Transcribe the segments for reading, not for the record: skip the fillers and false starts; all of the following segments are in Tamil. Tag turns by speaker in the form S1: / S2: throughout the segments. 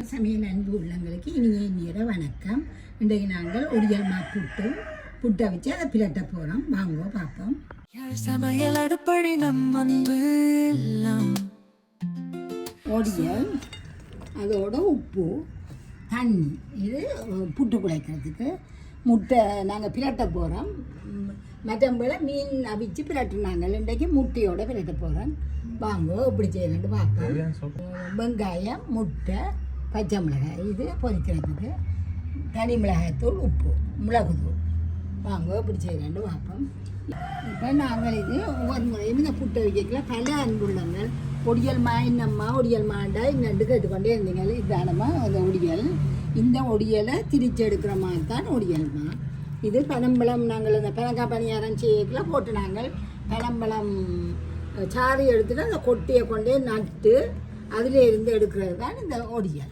S1: சமையல் அன்பு உள்ளங்களுக்கு இனிய வணக்கம். இன்றைக்கு நாங்கள் ஒடியல் புட்டை வச்சு அதை பிரட்ட போகிறோம். வாங்க பார்ப்போம். சமையல் அடுப்படி ஒடியல், அதோட உப்பு, தண்ணி, இது புட்டு குழைக்கிறதுக்கு. முட்டை நாங்கள் பிரட்ட போகிறோம். மற்றபடி மீன் அவிச்சு பிரட்டினாங்க. இன்றைக்கு முட்டையோட பிரட்ட போகிறோம். வாங்க இப்படி செய்யணுட்டு பார்ப்போம். வெங்காயம், முட்டை, பச்சை மிளகாய், இது பொரிக்கிறதுக்கு. தனி மிளகாய்த்தூள், உப்பு, மிளகுத்தூள். வாங்க இப்படி செய்யணுட்டு பார்ப்போம். இப்போ நாங்கள் இது ஒவ்வொரு முறையும் இந்த புட்டை வைக்கல பல அன்புள்ளங்கள் ஒடியல் இன்னம்மா ஒடியல் மாண்டா இங்கண்டு கேட்டுக்கொண்டே இருந்தீங்க. இதானம்மா அந்த ஒடியல். இந்த ஒடியலை திரிச்சு எடுக்கிற மாதிரி தான் ஒடியல்மா. இது பனம்பழம் நாங்கள் இந்த பனங்காய் பணியாரம் செய்யலாம் போட்டு நாங்கள் பனம்பழம் சாறு எடுத்துட்டு அந்த கொட்டையை கொண்டே நட்டு அதில் இருந்து எடுக்கிறது தான் இந்த ஒடியல்.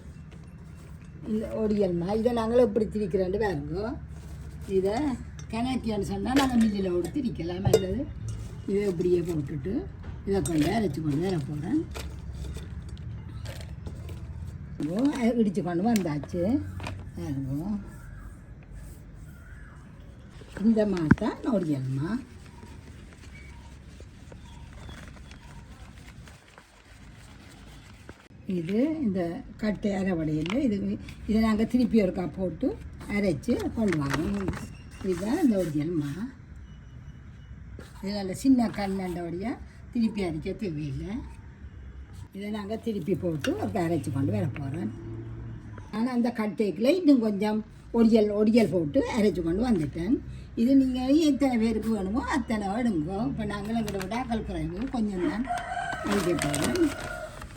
S1: இந்த ஒடியல்மா இதை நாங்கள் எப்படி திரிக்கிறோன்னு பாருங்க. இதை கிணக்கியான்னு சொன்னால் நாங்கள் மில்லில் விட்டு திரிக்கலாம். அல்லது இதை இப்படியே போட்டுட்டு இதை கொண்டு அரைச்சி கொண்டு வர போகிறேன். இடித்து கொண்டு வந்தாச்சு. பாருங்க, இந்த மாட்டா ஒடியல்மா. இது இந்த கட்டை அரைவடையில் இதை நாங்கள் திருப்பி ஒருக்கா போட்டு அரைச்சி கொண்டு வாங்க. இதுதான் இந்த ஒடியல்மா. இது நல்ல சின்ன கண்ணண்டோடைய திருப்பி அரைக்க தேவையில்லை. இதை நாங்கள் திருப்பி போட்டு ஒரு அரைச்சி கொண்டு வர போகிறேன். ஆனால் அந்த கட்டைக்குள்ளே இன்னும் கொஞ்சம் ஒடியல் போட்டு அரைச்சி கொண்டு வந்துட்டேன். இது நீங்கள் எத்தனை பேருக்கு வேணுமோ அத்தனை எடுங்கோ. இப்போ நாங்கள் எங்களை விட கல்குறைவு கொஞ்சம் தான் அரைக்க போகிறேன்.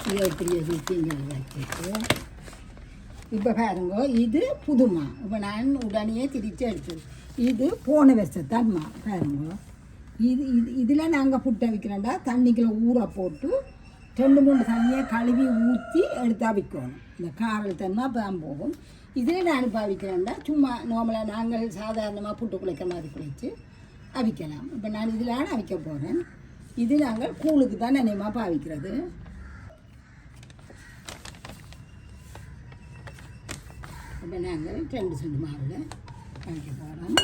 S1: இதை எப்படி வச்சுங்கள் வச்சுட்டு இப்போ பாருங்கோ, இது புதுமா. இப்போ நான் உடனே திரிச்சு எடுத்தது. இது போன வருஷத்தான்மா. பாருங்கோ, இதில் நாங்கள் புட்டை வைக்கிறோண்டா தண்ணிக்குள்ளே ஊற போட்டு 2-3 தண்ணியை கழுவி ஊற்றி எடுத்தா வைக்கணும். இந்த காரல் தன்மை அப்போ தான் போகும். இதில் நான் இப்போ அவிக்கிறேன்டா சும்மா நார்மலாக நாங்கள் சாதாரணமாக புட்டு குழைக்கிற மாதிரி குழைச்சி அவிக்கலாம். இப்போ நான் இதில் அவிக்க போகிறேன். இது நாங்கள் கூழுக்கு தான் நினைமா பாவிக்கிறது. இப்போ நாங்கள் 2 செண்டு மாவில் அவிக்க போகிறோம்.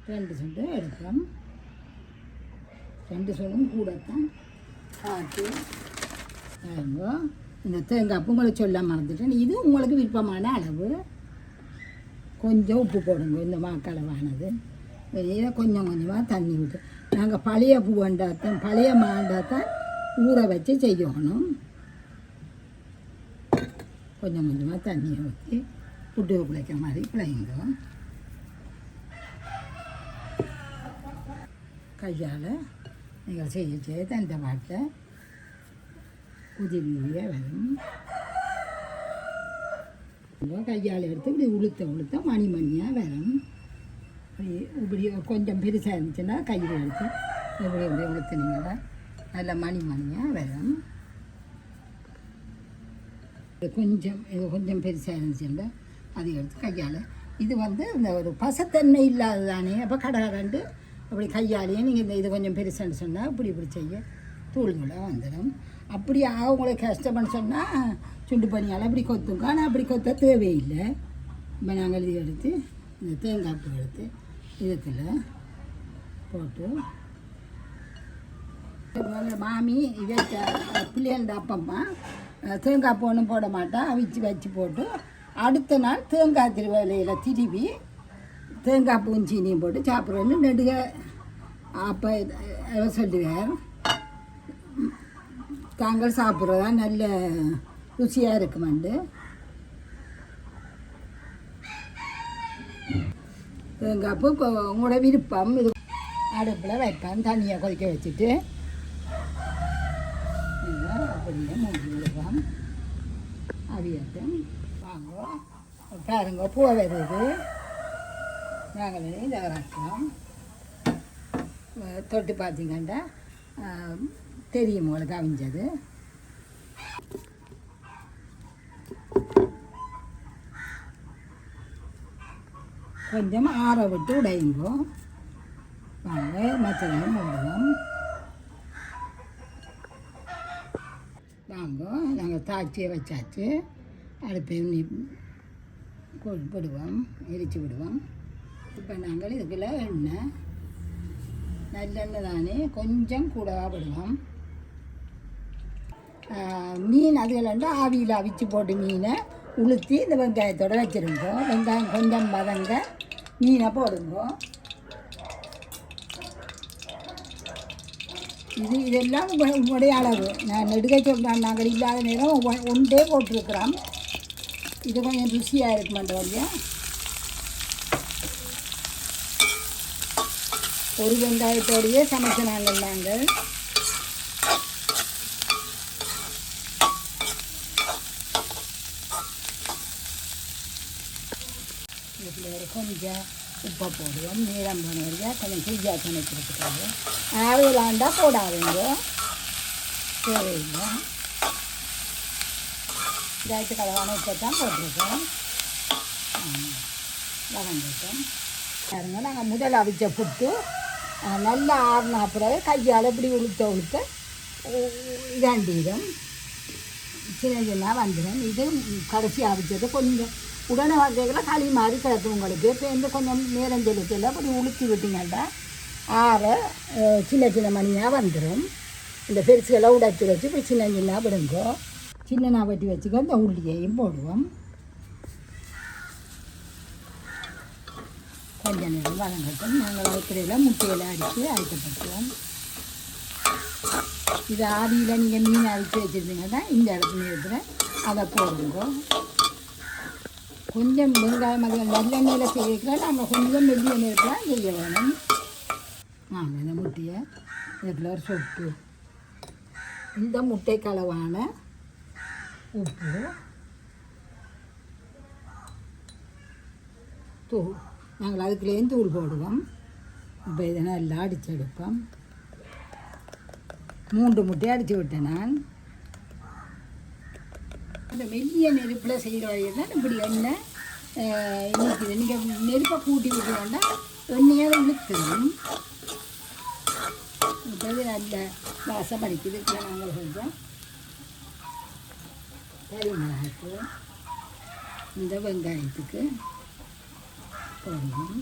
S1: 2 செண்டு எடுக்கிறோம். 2 செண்டும் கூடத்தான் காட்டு. இந்த தேங்காய் உங்களை சொல்ல மறந்துட்டேன். இது உங்களுக்கு விருப்பமான அளவு. கொஞ்சம் உப்பு போடுங்க. இந்த மாக்களவானது இதை கொஞ்சம் கொஞ்சமாக தண்ணி விட்டு நாங்கள் பழைய பூவண்டாத்தான் பழைய மாண்டாத்தான் ஊற வச்சு செய்யணும். கொஞ்சம் கொஞ்சமாக தண்ணியை ஊற்றி புட்டு பிழைக்கிற மாதிரி பிழைங்க. கையால் நீங்கள் செய்ய தண்டை பாட்டில் உதிரியாக வரும். கையால் எடுத்து இப்படி உளுத்த மணியாக வரும். இப்படி கொஞ்சம் பெருசாக இருந்துச்சுன்னா கையில் எடுத்து இப்படி உளுத்துனீங்களா நல்ல மணியாக வரும். கொஞ்சம் பெருசாக இருந்துச்சுன்னா அதை எடுத்து கையால் இது இந்த ஒரு பசத்தன்மை இல்லாது தானே. அப்போ கடகண்டு அப்படி கையாலேயே நீங்கள் இது கொஞ்சம் பெருசான்னு சொன்னால் இப்படி செய்ய தூள்களாக வந்துடும். அப்படி அவங்களுக்கு கஷ்டம்னு சொன்னால் சுண்டு பண்ணியால் அப்படி கொத்துங்க. ஆனால் அப்படி கொத்த தேவையில்லை. இப்போ நாங்கள் இது எடுத்து இந்த தேங்காய் பூ எடுத்து இதத்தில் போட்டு மாமி இதை பிள்ளைகள அப்பம்மா தேங்காய் பூ ஒன்றும் போட மாட்டா. வச்சு போட்டு அடுத்த நாள் தேங்காய் திருவேலையில் திருவி தேங்காய் பூவும் சீனியும் போட்டு சாப்பிட்றேன்னு நெடுக அப்போ சொல்லுவார். தாங்கள் சாப்பிட்றதா நல்ல ருசியாக இருக்குமாண்டு. தேங்காய் பூ உங்களோட விருப்பம். இது அடுப்பில் வைப்பேன். தண்ணியை கொதிக்க வச்சுட்டு அப்படியே மூடி விடுவோம். அவியட்டும். வாங்க பாருங்க, பூ வருது. நாங்கள் இதை இறக்கலாம். தொட்டு பார்த்தீங்கன்னா தெரியும் உங்களுக்கு அவிஞ்சது. கொஞ்சம் ஆற விட்டு உடையுங்கோ. வாங்க மற்றதையும் போடுவோம். வாங்க நாங்கள் தாச்சியை வச்சாச்சு. அடுப்பையும் விடுவோம், எரித்து விடுவோம். இப்போ நாங்கள் இதுக்குள்ள எண்ணெய், நல்லெண்ணெய் தானே, கொஞ்சம் கூடவா விடுவோம். மீன் அதுகள ஆவியில் அவிச்சு போட்டு மீனை உளுத்தி இந்த வெங்காயத்தோடு வச்சுருங்கோ. வெங்காயம் கொஞ்சம் வதங்க மீனை போடுங்கோ. இதெல்லாம் உங்களுடைய அளவு. நான் நெடுக்க சொல்கிறேன், நாங்கள் இல்லாத நேரம் ஒன்றே போட்டிருக்கிறோம். இது கொஞ்சம் ருசியாக இருக்குமாண்ட வழியா. ஒரு வெங்காயத்தோடையே சமைச்ச நாங்கள் இதில் கொஞ்சம் உப்பை போடுவோம். நீளம் போனவரையா கொஞ்சம் குய்யா சமைக்கிறதுக்காக. ஆவிலாண்டா போடாதுங்க, தேவையில்லை. இதாயிட்டு கலவான உப்பை தான் போட்டிருக்கோம். வதங்கிட்டோம் பாருங்க. நாங்கள் முதல் அவிச்ச புட்டு நல்லா ஆறினா பிறகு கையால் இப்படி உளுத்த இதாண்டிடும், சின்ன சின்ன வந்துடும். இது கடைசி அவிச்சது கொஞ்சம் உடனே வகைகளை களி மாதிரி கிடக்கும் உங்களுக்கு. இப்போ வந்து கொஞ்சம் நேரம் செலுத்தல அப்படி உளுத்தி விட்டிங்கன்னா சின்ன சின்ன மணியாக வந்துடும். இந்த பெருசுகளாக உடைச்சி வச்சு இப்போ சின்ன சின்ன விடுங்கோ. சின்ன வெட்டி வச்சுக்க இந்த உள்ளியையும் போடுவோம். கொஞ்சம் நேரம் வதங்கட்டும். நாங்கள் வைக்கிறதில் முட்டையில் அடித்து அரைக்கப்படுத்துவோம். இது ஆவியில் நீங்கள் மீன் அரைச்சி வச்சுருந்தீங்கன்னா இந்த இடத்துல இருக்கிற அதை போடுங்க. கொஞ்சம் வெங்காயம் அது நல்லெண்ணெயில் செய்யக்கலாம். நாங்கள் கொஞ்சம் மெல்லிய நேரத்தில் செய்ய வேணும். நாங்கள் இந்த முட்டையை இதில் ஒரு சொட்டு இந்த முட்டை கலவான உப்பு, தூள், நாங்கள் அதுக்குள்ளேயும் தூள் போடுவோம். இப்போ இதை நல்லா அடித்து எடுப்போம். 3 முட்டையை அடித்து விட்டேன் நான். இந்த மெல்லிய நெருப்பில் செய்கிற வழியில் தான் இப்படி எண்ணெய் இனிக்குது. நீங்கள் நெருப்பை கூட்டி விட்டுவோம்னா எண்ணெயாக இழுத்துடும். இப்போ இது நல்ல வாசம் அடிக்குது. இப்போ நாங்கள் கொஞ்சம் கறி மிளகாய்க்கு இந்த வெங்காயத்துக்கு போடணும்.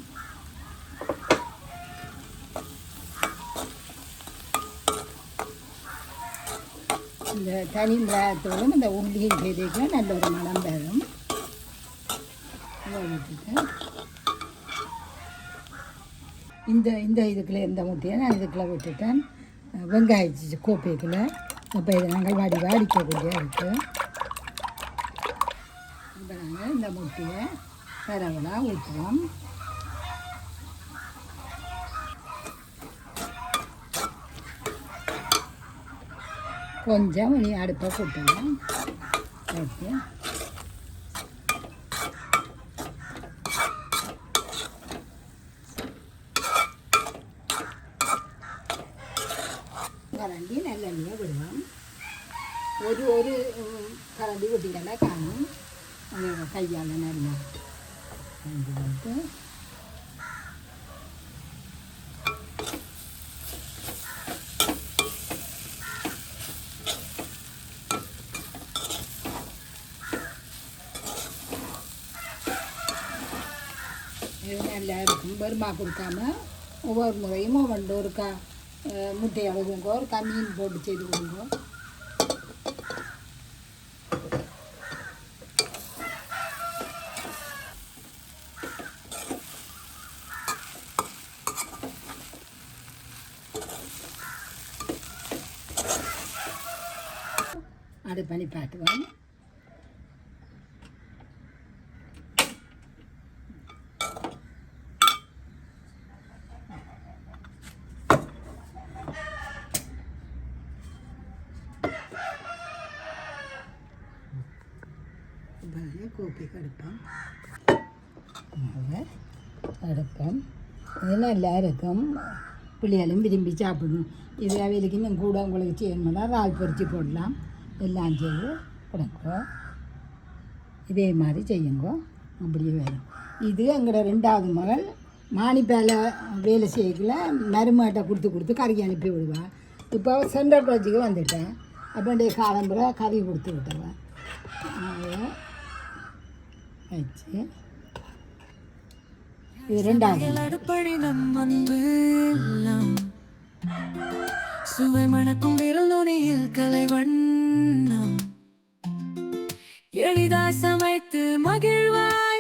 S1: இந்த தனி மிளகாத்தோடும் இந்த உள்ளியும் செய்திக்க நல்ல ஒரு மனம் பெறும். விட்டுட்டு இந்த இதுக்குள்ளே இந்த முட்டையை நான் இதுக்குள்ளே விட்டுட்டேன். வெங்காய கோப்பைக்குள்ள. இப்போ இதை நாங்கள் வாடிக்கக்கூடிய இருக்குது. இப்போ நாங்கள் இந்த முட்டையை பரவலாக ஊற்றுவோம். கொஞ்சம் இனி அடுப்பை போட்டுவோம். ஓகே, கரண்டி நல்லெண்ணெயை விடுவோம். ஒரு கரண்டி விட்டிங்கன்னா காணும். கையால் நல்லா போட்டு இது நல்லா இருக்கும். பெருமா கொடுக்காம ஒவ்வொரு முறையும் ஒருக்கா முட்டையை அழுகுங்க, ஒருக்கா மீன் போட்டு செய்து கொடுங்க. அது பண்ணி பார்த்துவோம். கோப்பைக்கு அடுப்போம். அடுப்போம். இது நல்லா இருக்கும். பிள்ளைகளும் விரும்பி சாப்பிடணும். இது அவைகளுக்கு இன்னும் கூட உங்களுக்கு செய்யணும்னா இறால் பொரிச்சு போடலாம். எல்லாம் செய்து கொடுங்க. இதே மாதிரி செய்யுங்க. அப்படியே வேணும். இது எங்களோட 2வது மகள் மானிப்பேல வேலை செய்யல மருமாட்டை கொடுத்து கறி அனுப்பி விடுவாள். இப்போ சென்ட்ரல் ப்ராஜெக்டுக்கு வந்துட்டேன். அப்படியே காலம்புற கறி கொடுத்து விட்டுருவேன். அதை வச்சு இது ரெண்டாவது
S2: சுவை மணக்கும் விரல் நுனியில் கலைவண்ணம் எளிதாய் சமைத்து மகிழ்வாய்